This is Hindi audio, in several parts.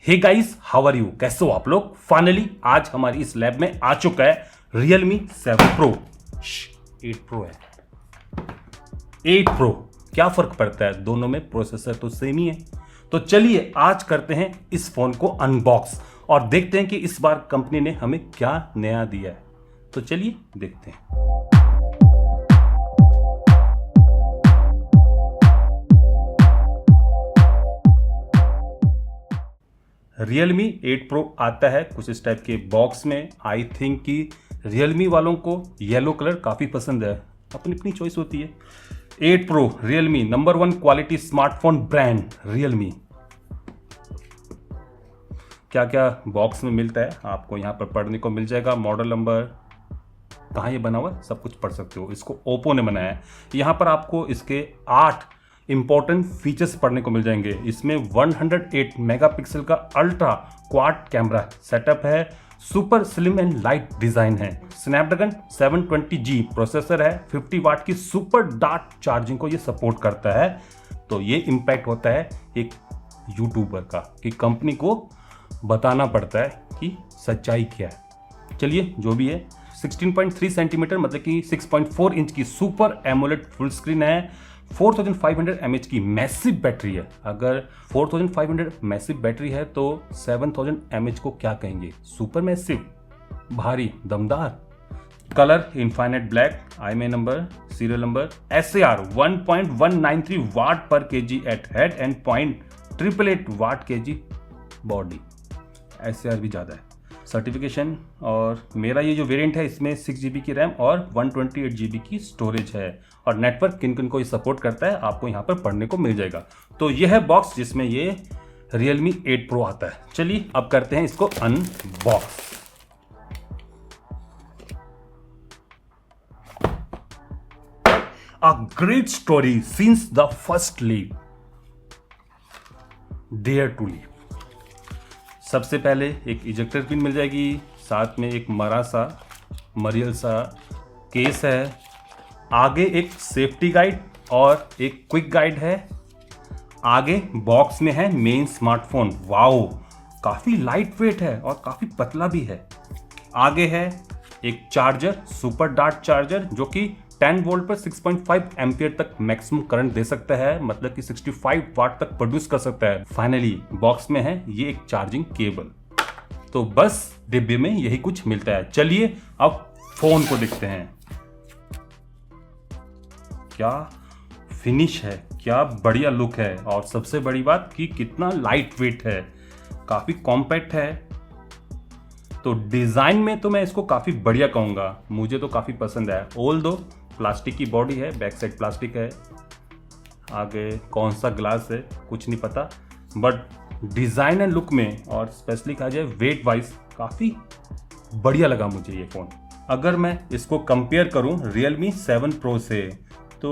Hey guys, how are you? कैसे हो आप लोग? फाइनली आज हमारी इस लैब में आ चुका है Realme 7 Pro। 8 Pro है। 8 Pro क्या फर्क पड़ता है? दोनों में प्रोसेसर तो सेम ही है। तो चलिए आज करते हैं इस फोन को अनबॉक्स और देखते हैं कि इस बार कंपनी ने हमें क्या नया दिया है। तो चलिए देखते हैं। Realme 8 Pro आता है कुछ इस टाइप के बॉक्स में। आई थिंक कि Realme वालों को येलो कलर काफ़ी पसंद है, अपनी अपनी चॉइस होती है। 8 Pro Realme number 1 quality smartphone brand Realme। क्या क्या बॉक्स में मिलता है आपको यहाँ पर पढ़ने को मिल जाएगा। मॉडल नंबर, कहाँ ये बना हुआ है, सब कुछ पढ़ सकते हो। इसको ओप्पो ने बनाया है। यहाँ पर आपको इसके 8 इंपॉर्टेंट फीचर्स पढ़ने को मिल जाएंगे। इसमें 108 मेगापिक्सल का अल्ट्रा क्वाड कैमरा सेटअप है। Super slim and light design है। स्नैपड्रैगन 720G प्रोसेसर है। 50 वाट की सुपर डार्क चार्जिंग को ये सपोर्ट करता है। तो ये इम्पैक्ट होता है एक यूट्यूबर का कि कंपनी को बताना पड़ता है कि सच्चाई क्या है। चलिए जो भी है, 16.3 सेंटीमीटर मतलब कि 6.4 इंच की सुपर एमोलेड फुल स्क्रीन है। 4500 mAh की मैसिव बैटरी है। अगर 4500 मैसिव बैटरी है तो 7000 mAh को क्या कहेंगे? सुपर मैसिव, भारी, दमदार। Colour infinite black, IMEI number, serial number. SAR 1.193 watt per KG at head and 0.888 watt KG body. SAR भी ज़्यादा है। सर्टिफिकेशन और मेरा ये जो वेरिएंट है इसमें 6GB की रैम और 128GB की स्टोरेज है। और नेटवर्क किन किन को ये सपोर्ट करता है आपको यहाँ पर पढ़ने को मिल जाएगा। तो ये है बॉक्स जिसमें ये Realme 8 Pro आता है। चलिए अब करते हैं इसको unbox. A great story since the first leap. Dare to leap. सबसे पहले एक इजेक्टर पिन मिल जाएगी, साथ में एक मरियल सा केस है। आगे एक सेफ्टी गाइड और एक क्विक गाइड है। आगे बॉक्स में है मेन स्मार्टफोन। वाओ, काफ़ी लाइट वेट है और काफ़ी पतला भी है। आगे है एक चार्जर, सुपर डार्क चार्जर, जो कि 10 वोल्ट पर 6.5 एम्पियर तक मैक्सिमम करंट दे सकता है, मतलब कि 65 वाट तक प्रोड्यूस कर सकता है। फाइनली बॉक्स में है ये एक चार्जिंग केबल। तो बस डिब्बे में यही कुछ मिलता है। चलिए अब फोन को देखते हैं। क्या फिनिश है, क्या बढ़िया लुक है, और सबसे बड़ी बात कि कितना लाइट वेट है, काफ़ी कॉम्पैक्ट है। तो डिज़ाइन में तो मैं इसको काफ़ी बढ़िया कहूँगा, मुझे तो काफ़ी पसंद है। ऑल दो प्लास्टिक की बॉडी है, बैक साइड प्लास्टिक है, आगे कौन सा ग्लास है कुछ नहीं पता, बट डिज़ाइन एंड लुक में और स्पेशली कहा जाए वेट वाइज काफ़ी बढ़िया लगा मुझे ये फ़ोन। अगर मैं इसको कंपेयर करूँ Realme 7 Pro से तो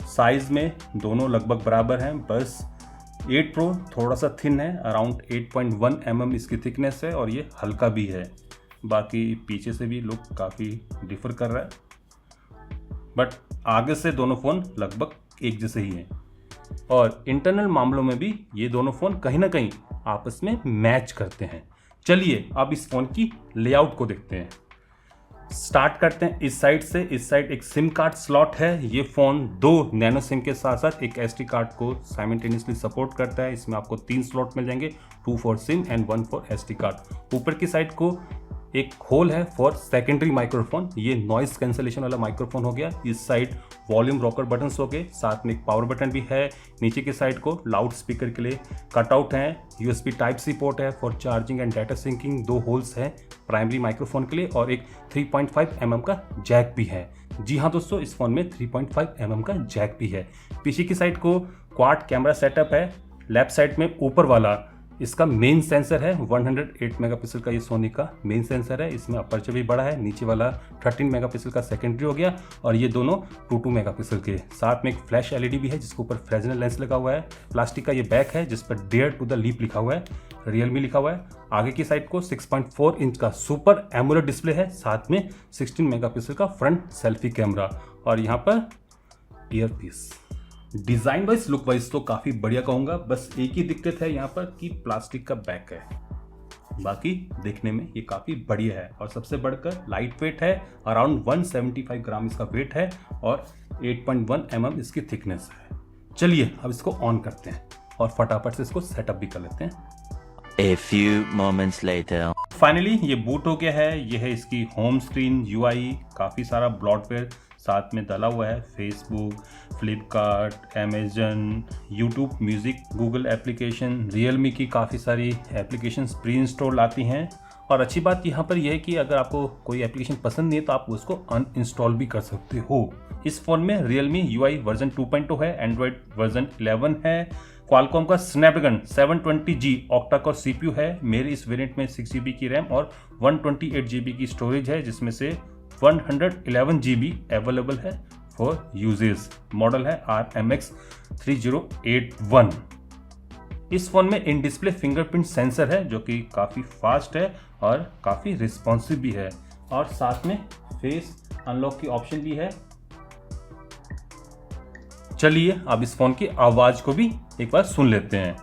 साइज़ में दोनों लगभग बराबर हैं। बस 8 Pro थोड़ा सा थिन है, अराउंड 8.1 mm इसकी थिकनेस है और ये हल्का भी है। बाकी पीछे से भी लुक काफ़ी डिफर कर रहा है, बट आगे से दोनों फ़ोन लगभग एक जैसे ही हैं। और इंटरनल मामलों में भी ये दोनों फ़ोन कहीं ना कहीं आपस में मैच करते हैं। चलिए अब इस फ़ोन की लेआउट को देखते हैं। स्टार्ट करते हैं इस साइड से। इस साइड एक सिम कार्ड स्लॉट है। ये फ़ोन 2 नैनो सिम के साथ साथ एक SD कार्ड को साइमल्टेनियसली सपोर्ट करता है। इसमें आपको 3 स्लॉट मिल जाएंगे, 2 for SIM and 1 for SD card. ऊपर की साइड को एक होल है फॉर सेकेंडरी माइक्रोफोन। ये नॉइस कैंसलेशन वाला माइक्रोफोन हो गया। इस साइड वॉल्यूम रॉकर बटन्स हो गए, साथ में एक पावर बटन भी है। नीचे की साइड को लाउड स्पीकर के लिए कटआउट है। USB Type-C पोर्ट है for charging and data syncing. 2 holes हैं प्राइमरी माइक्रोफोन के लिए और एक 3.5 mm का जैक भी है। जी हाँ दोस्तों, इस फोन में 3.5 mm का जैक भी है। पीछे की साइड को क्वाड कैमरा सेटअप है। लेफ्ट साइड में ऊपर वाला इसका मेन सेंसर है। 108 मेगापिक्सल का ये सोनी का मेन सेंसर है। इसमें अपर्चर भी बड़ा है। नीचे वाला 13 मेगापिक्सल का सेकेंडरी हो गया और ये दोनों 2 मेगापिक्सल के। साथ में एक फ्लैश LED भी है जिसके ऊपर फ्रेजनल लेंस लगा हुआ है। प्लास्टिक का ये बैक है जिस पर डेयर टू द लीप लिखा हुआ है, Realme लिखा हुआ है। आगे की साइड को 6.4 इंच का सुपर एमोलेड डिस्प्ले है, साथ में 16 मेगापिक्सल का फ्रंट सेल्फी कैमरा और यहाँ पर earpiece design wise look wise तो काफ़ी बढ़िया कहूँगा, बस एक ही दिक्कत है यहाँ पर कि प्लास्टिक का बैक है, बाकी देखने में ये काफ़ी बढ़िया है और सबसे बढ़कर लाइट वेट है। अराउंड 175 ग्राम इसका वेट है और 8.1 mm इसकी थिकनेस है। चलिए अब इसको ऑन करते हैं और फटाफट से इसको सेटअप भी कर लेते हैं। A few moments later. Finally ये बूट हो गया है। ये है इसकी होम स्क्रीन UI, काफ़ी सारा ब्लॉटवेयर साथ में डाला हुआ है, Facebook, Flipkart, Amazon, YouTube music, Google application, Realme की काफ़ी सारी एप्लीकेशंस प्री इंस्टॉल आती हैं। और अच्छी बात यहाँ पर यह है कि अगर आपको कोई एप्लीकेशन पसंद नहीं है तो आप उसको अनइंस्टॉल भी कर सकते हो। इस फ़ोन में रियलमी UI वर्जन 2.0 है, एंड्रॉयड वर्जन 11 है, क्वालकॉम का Snapdragon 720G octa core CPU है। मेरे इस वेरिएंट में 6GB की रैम और 128GB की स्टोरेज है, जिसमें से 111GB अवेलेबल है फॉर यूजेस। मॉडल है RMX 3081। इस फोन में इन डिस्प्ले फिंगरप्रिंट सेंसर है जो कि काफ़ी फास्ट है और काफ़ी रिस्पॉन्सिव भी है, और साथ में फेस अनलॉक की ऑप्शन भी है। चलिए अब इस फोन की आवाज़ को भी एक बार सुन लेते हैं।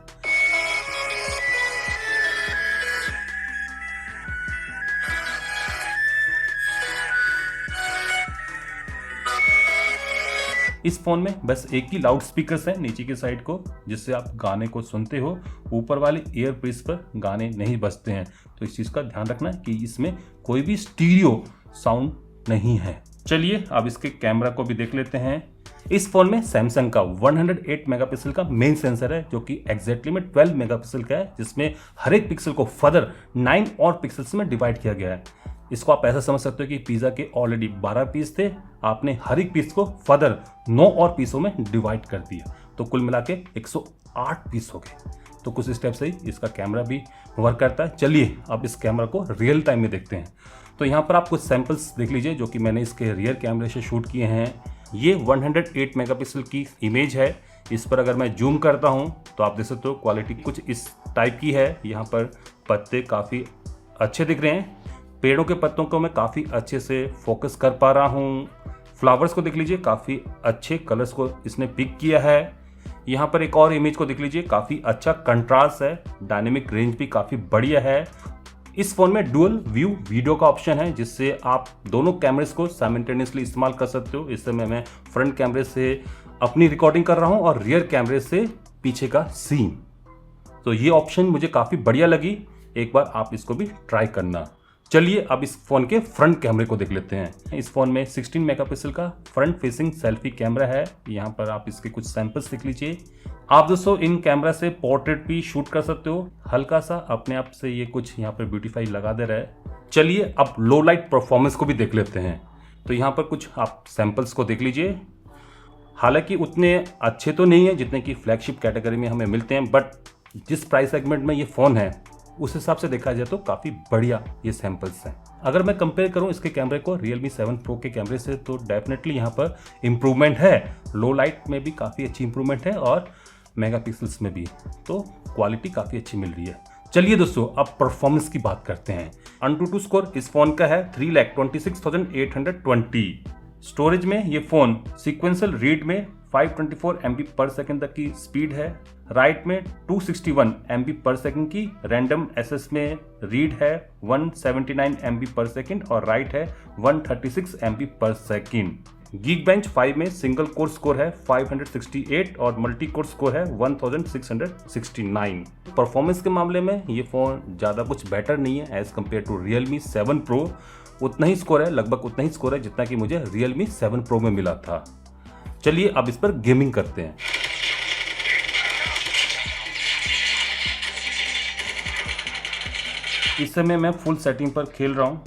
इस फ़ोन में बस एक ही लाउड स्पीकर्स हैं नीचे की साइड को, जिससे आप गाने को सुनते हो। ऊपर वाले ईयर पीस पर गाने नहीं बजते हैं, तो इस चीज़ का ध्यान रखना कि इसमें कोई भी स्टीरियो साउंड नहीं है। चलिए अब इसके कैमरा को भी देख लेते हैं। इस फ़ोन में सैमसंग का 108 मेगापिक्सल का मेन सेंसर है, जो कि एग्जैक्टली में 12 मेगापिक्सल का है, जिसमें हर एक पिक्सल को फर्दर 9 और पिक्सल्स में डिवाइड किया गया है। इसको आप ऐसा समझ सकते हो कि पिज़्ज़ा के ऑलरेडी 12 पीस थे, आपने हर एक पीस को फर्दर 9 और पीसों में डिवाइड कर दिया, तो कुल मिला के 108 पीस हो गए। तो कुछ इस टाइप से ही इसका कैमरा भी वर्क करता है। चलिए अब इस कैमरा को रियल टाइम में देखते हैं। तो यहाँ पर आप कुछ सैंपल्स देख लीजिए जो कि मैंने इसके रियर कैमरे से शूट किए हैं। ये 108 मेगापिक्सल की इमेज है। इस पर अगर मैं जूम करता हूँ तो आप देख सकते हो क्वालिटी कुछ इस टाइप की है। यहाँ पर पत्ते काफ़ी अच्छे दिख रहे हैं, पेड़ों के पत्तों को मैं काफ़ी अच्छे से फोकस कर पा रहा हूँ। फ्लावर्स को देख लीजिए, काफ़ी अच्छे कलर्स को इसने पिक किया है। यहाँ पर एक और इमेज को देख लीजिए, काफ़ी अच्छा कंट्रास्ट है, डायनेमिक रेंज भी काफ़ी बढ़िया है। इस फ़ोन में डुअल व्यू वीडियो का ऑप्शन है, जिससे आप दोनों कैमरेज को साइमल्टेनियसली इस्तेमाल कर सकते हो। इस समय मैं फ्रंट कैमरे से अपनी रिकॉर्डिंग कर रहा हूँ और रियर कैमरे से पीछे का सीन। तो ये ऑप्शन मुझे काफ़ी बढ़िया लगी, एक बार आप इसको भी ट्राई करना। चलिए अब इस फ़ोन के फ्रंट कैमरे को देख लेते हैं। इस फ़ोन में 16 मेगापिक्सल का फ्रंट फेसिंग सेल्फी कैमरा है। यहाँ पर आप इसके कुछ सैंपल्स देख लीजिए। आप दोस्तों इन कैमरा से पोर्ट्रेट भी शूट कर सकते हो। हल्का सा अपने आप से ये कुछ यहाँ पर ब्यूटीफाई लगा दे रहा है। चलिए अब लो लाइट परफॉर्मेंस को भी देख लेते हैं। तो यहाँ पर कुछ आप सैंपल्स को देख लीजिए। हालांकि उतने अच्छे तो नहीं है जितने कि फ्लैगशिप कैटेगरी में हमें मिलते हैं, बट जिस प्राइस सेगमेंट में ये फ़ोन है उस हिसाब से देखा जाए तो काफ़ी बढ़िया ये सैंपल्स हैं। अगर मैं कंपेयर करूं इसके कैमरे को Realme 7 Pro के कैमरे से, तो डेफिनेटली यहाँ पर इम्प्रूवमेंट है। लो लाइट में भी काफ़ी अच्छी इम्प्रूवमेंट है और मेगापिक्सल्स में भी, तो क्वालिटी काफ़ी अच्छी मिल रही है। चलिए दोस्तों अब परफॉर्मेंस की बात करते हैं। AnTuTu स्कोर इस फोन का है 3,26,820। स्टोरेज में ये फ़ोन सिक्वेंशियल रीड में 524 MB पर सेकेंड तक की स्पीड है, राइट में 261 MB पर सेकेंड की, रैंडम एक्सेस में रीड है 179 MB पर सेकेंड और राइट है 136 MB पर सेकेंड। Geekbench 5 में सिंगल कोर स्कोर है 568 और मल्टी कोर स्कोर है 1669। परफॉर्मेंस के मामले में ये फ़ोन ज़्यादा कुछ बेटर नहीं है as compare to Realme 7 Pro। उतना ही स्कोर है, लगभग उतना ही स्कोर है जितना कि मुझे Realme 7 Pro में मिला था। चलिए अब इस पर गेमिंग करते हैं। इस समय मैं फुल सेटिंग पर खेल रहा हूँ।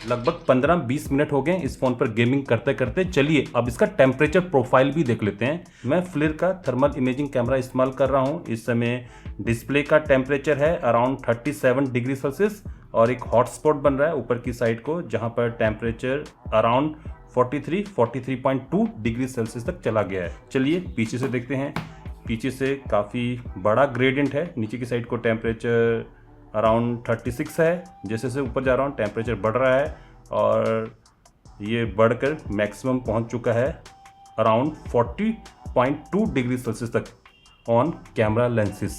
लगभग 15-20 मिनट हो गए इस फ़ोन पर गेमिंग करते करते। चलिए अब इसका टेम्परेचर प्रोफाइल भी देख लेते हैं। मैं फ्लिर का थर्मल इमेजिंग कैमरा इस्तेमाल कर रहा हूँ। इस समय डिस्प्ले का टेम्परेचर है अराउंड 37 डिग्री सेल्सियस और एक हॉटस्पॉट बन रहा है ऊपर की साइड को, जहाँ पर टेम्परेचर अराउंड 43-43.2 डिग्री सेल्सियस तक चला गया है। चलिए पीछे से देखते हैं। पीछे से काफ़ी बड़ा ग्रेडियंट है। नीचे की साइड को टेम्परेचर अराउंड 36 है। जैसे जैसे ऊपर जा रहा हूँ टेम्परेचर बढ़ रहा है और ये बढ़कर मैक्सिमम पहुंच चुका है अराउंड 40.2 डिग्री सेल्सियस तक ऑन कैमरा लेंसेज।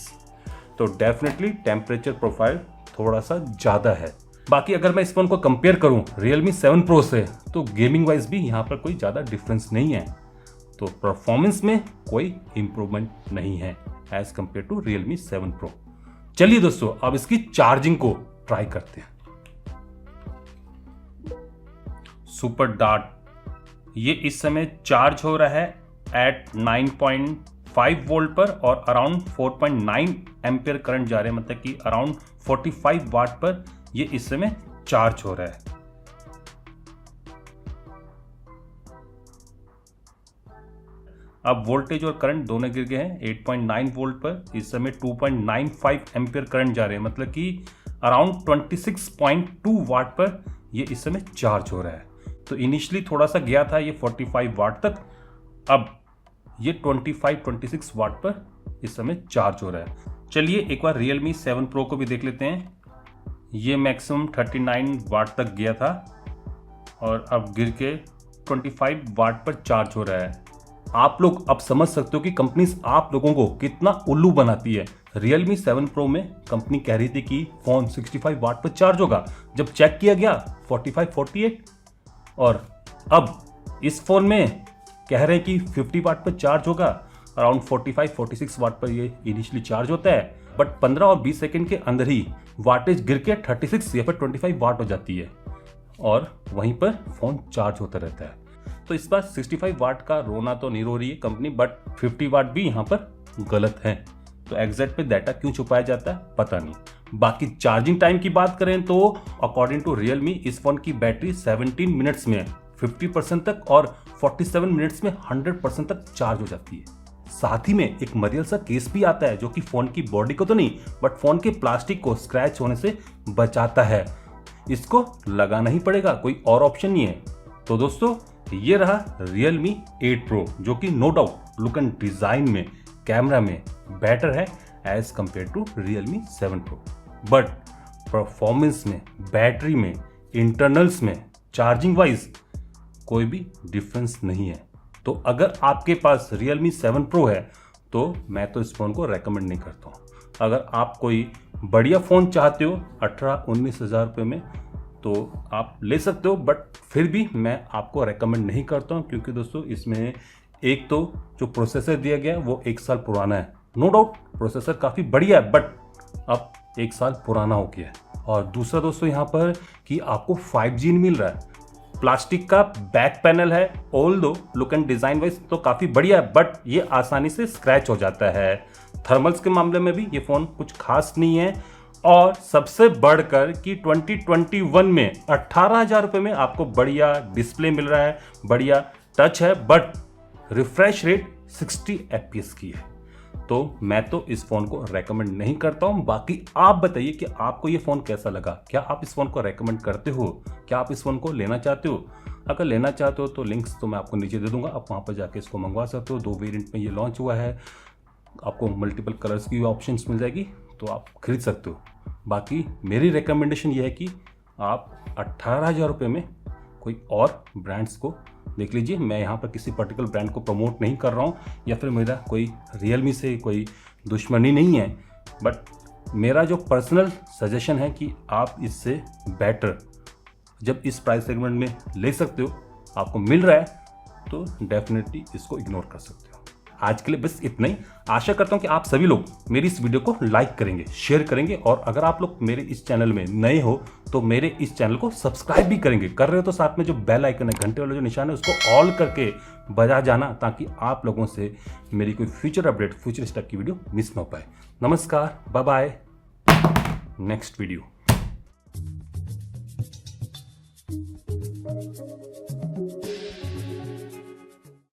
तो डेफिनेटली टेम्परेचर प्रोफाइल थोड़ा सा ज़्यादा है। बाकी अगर मैं इस फ़ोन को कंपेयर करूं Realme 7 Pro से तो गेमिंग वाइज भी यहाँ पर कोई ज़्यादा डिफरेंस नहीं है। तो परफॉर्मेंस में कोई इम्प्रूवमेंट नहीं है as compare to Realme 7 Pro। चलिए दोस्तों अब इसकी चार्जिंग को ट्राई करते हैं। सुपर डार्ट ये इस समय चार्ज हो रहा है एट 9.5 वोल्ट पर और अराउंड 4.9 एम्पियर करंट जा रहे हैं, मतलब कि अराउंड 45 वाट पर ये इस समय चार्ज हो रहा है। अब वोल्टेज और करंट दोनों गिर गए हैं 8.9 वोल्ट पर, इस समय 2.95 एम्पियर करंट जा रहे हैं, मतलब कि अराउंड 26.2 वाट पर ये इस समय चार्ज हो रहा है। तो इनिशियली थोड़ा सा गया था ये 45 वाट तक, अब ये 25-26 वाट पर इस समय चार्ज हो रहा है। चलिए एक बार Realme 7 Pro को भी देख लेते हैं। ये मैक्सिमम 39 वाट तक गया था और अब गिर के 25 वाट पर चार्ज हो रहा है। आप लोग अब समझ सकते हो कि कंपनीज आप लोगों को कितना उल्लू बनाती है। Realme 7 Pro में कंपनी कह रही थी कि फ़ोन 65 वाट पर चार्ज होगा, जब चेक किया गया 45-48, और अब इस फ़ोन में कह रहे हैं कि 50 वाट पर चार्ज होगा, अराउंड 45-46 वाट पर ये इनिशियली चार्ज होता है, बट 15 और 20 सेकंड के अंदर ही वाटेज गिर के 36 या फिर 25 वाट हो जाती है और वहीं पर फ़ोन चार्ज होता रहता है। तो इस बार 65 वाट का रोना तो नहीं रो रही है कंपनी, बट 50 वाट भी यहाँ पर गलत है। तो एग्जैक्ट पे डाटा क्यों छुपाया जाता है पता नहीं। बाकी चार्जिंग टाइम की बात करें तो अकॉर्डिंग टू Realme इस फोन की बैटरी 17 मिनट्स में 50% तक और 47 मिनट्स में 100% तक चार्ज हो जाती है। साथ ही में एक मटेरियल सा केस भी आता है जो कि फोन की बॉडी को तो नहीं बट फोन के प्लास्टिक को स्क्रैच होने से बचाता है। इसको लगाना ही पड़ेगा, कोई और ऑप्शन नहीं है। तो दोस्तों ये रहा Realme 8 Pro जो कि no doubt look and design में, कैमरा में बेटर है as compare to Realme 7 Pro, but performance में, बैटरी में, इंटरनल्स में, चार्जिंग वाइज कोई भी डिफरेंस नहीं है। तो अगर आपके पास Realme 7 Pro है तो मैं तो इस फ़ोन को रेकमेंड नहीं करता हूँ। अगर आप कोई बढ़िया फ़ोन चाहते हो 18-19 हज़ार रुपये में तो आप ले सकते हो, बट फिर भी मैं आपको रेकमेंड नहीं करता हूँ, क्योंकि दोस्तों इसमें एक तो जो प्रोसेसर दिया गया है वो 1 साल पुराना है। नो डाउट प्रोसेसर काफ़ी बढ़िया है बट अब 1 साल पुराना हो गया है। और दूसरा दोस्तों यहाँ पर कि आपको 5G मिल रहा है। प्लास्टिक का बैक पैनल है, although look and design wise तो काफ़ी बढ़िया है, बट ये आसानी से स्क्रैच हो जाता है। थर्मल्स के मामले में भी ये फ़ोन कुछ खास नहीं है। और सबसे बढ़कर कि 2021 में 18,000 रुपये में आपको बढ़िया डिस्प्ले मिल रहा है, बढ़िया टच है, बट रिफ्रेश रेट 60 FPS की है। तो मैं तो इस फ़ोन को रेकमेंड नहीं करता हूं। बाकी आप बताइए कि आपको ये फ़ोन कैसा लगा, क्या आप इस फ़ोन को रेकमेंड करते हो, क्या आप इस फ़ोन को लेना चाहते हो? अगर लेना चाहते हो तो लिंक्स तो मैं आपको नीचे दे दूंगा, आप वहाँ पर जाके इसको मंगवा सकते हो। 2 वेरिएंट में ये लॉन्च हुआ है, आपको मल्टीपल कलर्स की ऑप्शंस मिल जाएगी तो आप खरीद सकते हो। बाकी मेरी रिकमेंडेशन ये है कि आप 18,000 रुपये में कोई और ब्रांड्स को देख लीजिए। मैं यहाँ पर किसी पर्टिकुलर ब्रांड को प्रमोट नहीं कर रहा हूँ या फिर मेरा कोई Realme से कोई दुश्मनी नहीं है, बट मेरा जो पर्सनल सजेशन है कि आप इससे बेटर जब इस प्राइस सेगमेंट में ले सकते हो, आपको मिल रहा है तो डेफिनेटली इसको इग्नोर कर सकते हो। आज के लिए बस इतना ही। आशा करता हूं कि आप सभी लोग मेरी इस वीडियो को लाइक करेंगे, शेयर करेंगे, और अगर आप लोग मेरे इस चैनल में नए हो तो मेरे इस चैनल को सब्सक्राइब भी करेंगे। कर रहे हो तो साथ में जो बेल आइकन है, घंटे वाला जो निशान है, उसको ऑल करके बजा जाना, ताकि आप लोगों से मेरी कोई फ्यूचर अपडेट, फ्यूचर स्टेप की वीडियो मिस ना हो पाए। नमस्कार, बाय बाय, नेक्स्ट वीडियो।